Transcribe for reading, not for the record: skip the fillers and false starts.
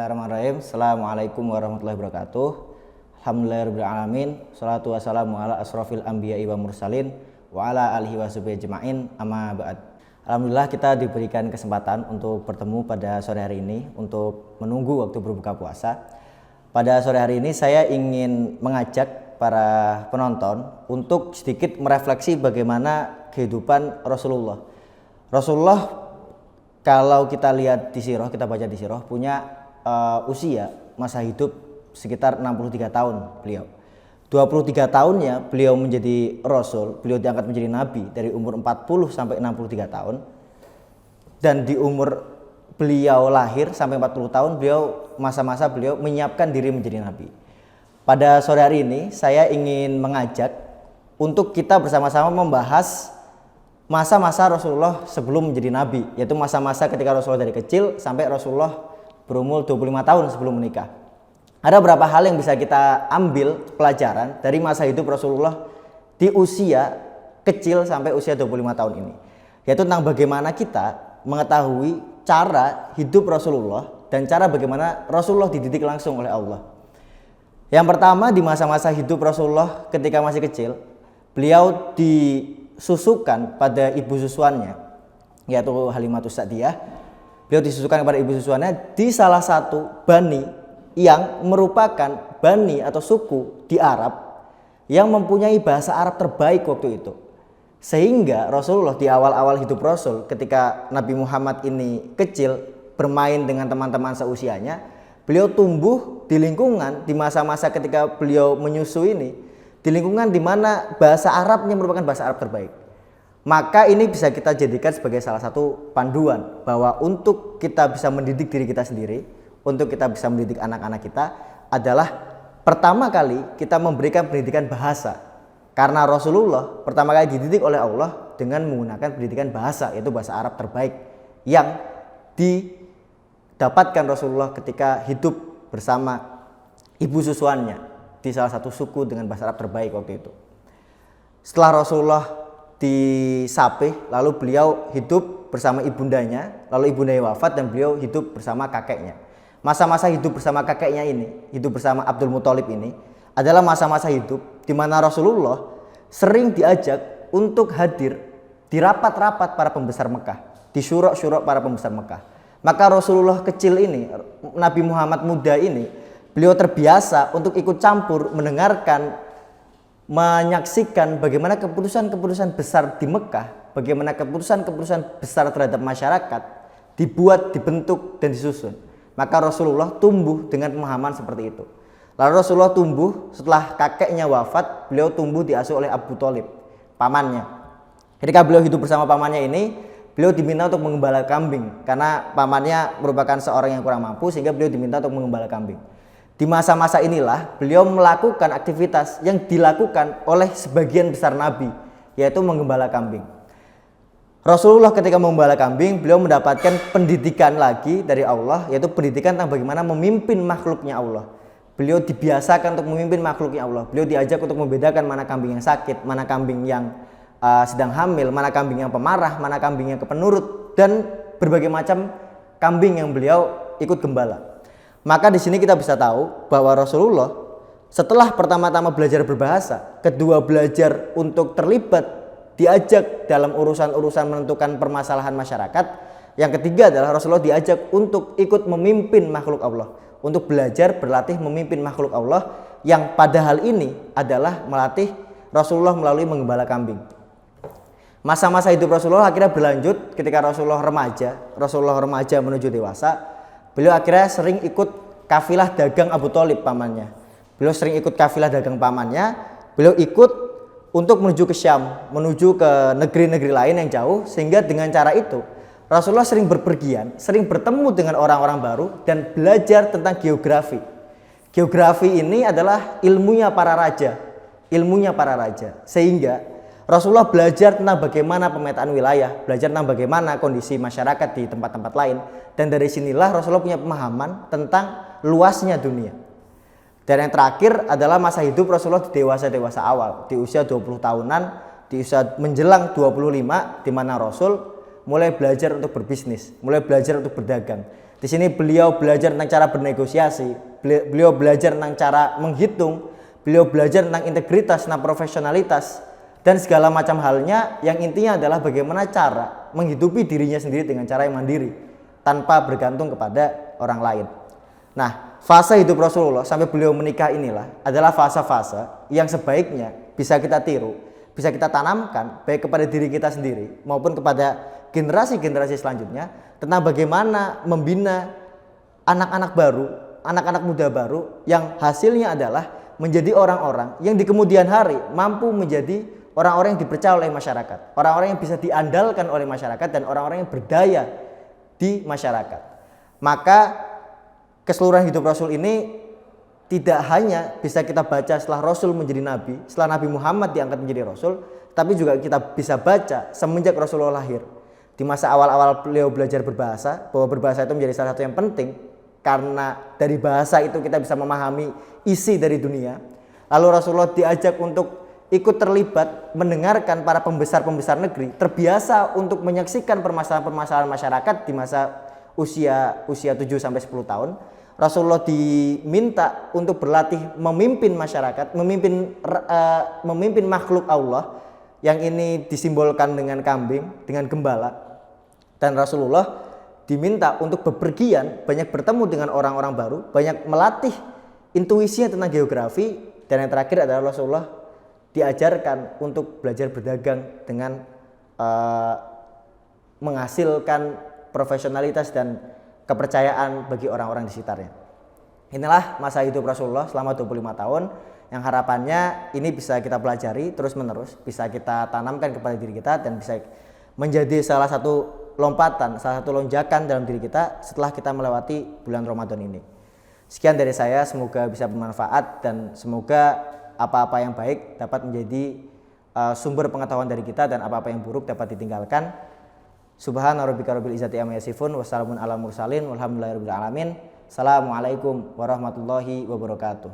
Bismillahirrahmanirrahim. Assalamualaikum warahmatullahi wabarakatuh. Alhamdulillahirrahmanirrahim. Salatu wassalamu ala asrofil anbiya'i wa mursalin wa ala alihi wa sahbihi ajma'in, amma ba'd. Alhamdulillah kita diberikan kesempatan untuk bertemu pada sore hari ini untuk menunggu waktu berbuka puasa. Pada sore hari ini saya ingin mengajak para penonton untuk sedikit merefleksi bagaimana kehidupan Rasulullah. Kalau kita lihat di sirah, kita baca di sirah, punya usia masa hidup sekitar 63 tahun beliau. 23 tahunnya beliau menjadi rasul, beliau diangkat menjadi nabi dari umur 40 sampai 63 tahun. Dan di umur beliau lahir sampai 40 tahun masa-masa beliau menyiapkan diri menjadi nabi. Pada sore hari ini saya ingin mengajak untuk kita bersama-sama membahas masa-masa Rasulullah sebelum menjadi nabi, yaitu masa-masa ketika Rasulullah dari kecil sampai Rasulullah berumur 25 tahun sebelum menikah. Ada beberapa hal yang bisa kita ambil pelajaran dari masa hidup Rasulullah di usia kecil sampai usia 25 tahun ini, yaitu tentang bagaimana kita mengetahui cara hidup Rasulullah dan cara bagaimana Rasulullah dididik langsung oleh Allah. Yang pertama, di masa-masa hidup Rasulullah ketika masih kecil, beliau disusukan pada ibu susuannya, yaitu Halimatus Sa'diyah. Beliau disusukan kepada ibu susuannya di salah satu bani yang merupakan bani atau suku di Arab yang mempunyai bahasa Arab terbaik waktu itu. Sehingga Rasulullah di awal-awal hidup Rasul, ketika Nabi Muhammad ini kecil bermain dengan teman-teman seusianya, beliau tumbuh di lingkungan di masa-masa ketika beliau menyusu ini, di lingkungan di mana bahasa Arabnya merupakan bahasa Arab terbaik. Maka ini bisa kita jadikan sebagai salah satu panduan bahwa untuk kita bisa mendidik diri kita sendiri, untuk kita bisa mendidik anak-anak kita adalah pertama kali kita memberikan pendidikan bahasa. Karena Rasulullah pertama kali dididik oleh Allah dengan menggunakan pendidikan bahasa, yaitu bahasa Arab terbaik yang didapatkan Rasulullah ketika hidup bersama ibu susuannya di salah satu suku dengan bahasa Arab terbaik waktu itu. Setelah Rasulullah disapih, lalu beliau hidup bersama ibundanya, lalu ibundanya wafat dan beliau hidup bersama kakeknya. Masa-masa hidup bersama kakeknya ini, hidup bersama Abdul Muthalib ini adalah masa-masa hidup di mana Rasulullah sering diajak untuk hadir di rapat-rapat para pembesar Mekah, di syura-syura para pembesar Mekah. Maka Rasulullah kecil ini, Nabi Muhammad muda ini, beliau terbiasa untuk ikut campur mendengarkan, menyaksikan bagaimana keputusan-keputusan besar di Mekah, bagaimana keputusan-keputusan besar terhadap masyarakat dibuat, dibentuk dan disusun. Maka Rasulullah tumbuh dengan pemahaman seperti itu. Lalu Rasulullah tumbuh setelah kakeknya wafat, beliau tumbuh diasuh oleh Abu Thalib, pamannya. Ketika beliau hidup bersama pamannya ini, beliau diminta untuk mengembala kambing karena pamannya merupakan seorang yang kurang mampu, sehingga beliau diminta untuk mengembala kambing. Di masa-masa inilah beliau melakukan aktivitas yang dilakukan oleh sebagian besar nabi, yaitu mengembala kambing. Rasulullah ketika mengembala kambing, beliau mendapatkan pendidikan lagi dari Allah, yaitu pendidikan tentang bagaimana memimpin makhluknya Allah. Beliau dibiasakan untuk memimpin makhluknya Allah. Beliau diajak untuk membedakan mana kambing yang sakit, mana kambing yang sedang hamil, mana kambing yang pemarah, mana kambing yang kepenurut, dan berbagai macam kambing yang beliau ikut gembala. Maka di sini kita bisa tahu bahwa Rasulullah setelah pertama-tama belajar berbahasa, kedua belajar untuk terlibat, diajak dalam urusan-urusan menentukan permasalahan masyarakat, yang ketiga adalah Rasulullah diajak untuk ikut memimpin makhluk Allah, untuk belajar berlatih memimpin makhluk Allah, yang pada hal ini adalah melatih Rasulullah melalui menggembala kambing. Masa-masa hidup Rasulullah akhirnya berlanjut ketika Rasulullah remaja menuju dewasa. Beliau akhirnya sering ikut kafilah dagang Abu Thalib, pamannya. Beliau sering ikut kafilah dagang pamannya. Beliau ikut untuk menuju ke Syam, menuju ke negeri-negeri lain yang jauh, sehingga dengan cara itu Rasulullah sering berpergian, sering bertemu dengan orang-orang baru dan belajar tentang geografi. Geografi ini adalah ilmunya para raja. Sehingga Rasulullah belajar tentang bagaimana pemetaan wilayah, belajar tentang bagaimana kondisi masyarakat di tempat-tempat lain. Dan dari sinilah Rasulullah punya pemahaman tentang luasnya dunia. Dan yang terakhir adalah masa hidup Rasulullah di dewasa-dewasa awal, di usia 20 tahunan, di usia menjelang 25, di mana Rasul mulai belajar untuk berbisnis, mulai belajar untuk berdagang. Di sini beliau belajar tentang cara bernegosiasi, beliau belajar tentang cara menghitung, beliau belajar tentang integritas, tentang profesionalitas, dan segala macam halnya yang intinya adalah bagaimana cara menghidupi dirinya sendiri dengan cara yang mandiri, tanpa bergantung kepada orang lain. Nah, fase hidup Rasulullah sampai beliau menikah inilah adalah fase-fase yang sebaiknya bisa kita tiru, bisa kita tanamkan baik kepada diri kita sendiri maupun kepada generasi-generasi selanjutnya tentang bagaimana membina anak-anak baru, anak-anak muda baru yang hasilnya adalah menjadi orang-orang yang di kemudian hari mampu menjadi orang-orang yang dipercaya oleh masyarakat, orang-orang yang bisa diandalkan oleh masyarakat dan orang-orang yang berdaya di masyarakat. Maka keseluruhan hidup Rasul ini tidak hanya bisa kita baca setelah Rasul menjadi Nabi, setelah Nabi Muhammad diangkat menjadi Rasul, tapi juga kita bisa baca semenjak Rasulullah lahir. Di masa awal-awal beliau belajar berbahasa, bahwa berbahasa itu menjadi salah satu yang penting, karena dari bahasa itu kita bisa memahami isi dari dunia. Lalu Rasulullah diajak untuk ikut terlibat mendengarkan para pembesar-pembesar negeri, terbiasa untuk menyaksikan permasalahan-permasalahan masyarakat di masa usia 7-10 tahun. Rasulullah diminta untuk berlatih memimpin masyarakat, memimpin makhluk Allah, yang ini disimbolkan dengan kambing, dengan gembala. Dan Rasulullah diminta untuk bepergian, banyak bertemu dengan orang-orang baru, banyak melatih intuisinya tentang geografi, dan yang terakhir adalah Rasulullah diajarkan untuk belajar berdagang dengan menghasilkan profesionalitas dan kepercayaan bagi orang-orang di sekitarnya. Inilah masa hidup Rasulullah selama 25 tahun yang harapannya ini bisa kita pelajari terus-menerus, bisa kita tanamkan kepada diri kita dan bisa menjadi salah satu lompatan, salah satu lonjakan dalam diri kita setelah kita melewati bulan Ramadan ini. Sekian dari saya, semoga bisa bermanfaat dan semoga apa-apa yang baik dapat menjadi sumber pengetahuan dari kita dan apa-apa yang buruk dapat ditinggalkan. Subhana rabbika rabbil izzati amma yasifun, wassalamun alal mursalin, walhamdulillahirabbil alamin. Assalamualaikum warahmatullahi wabarakatuh.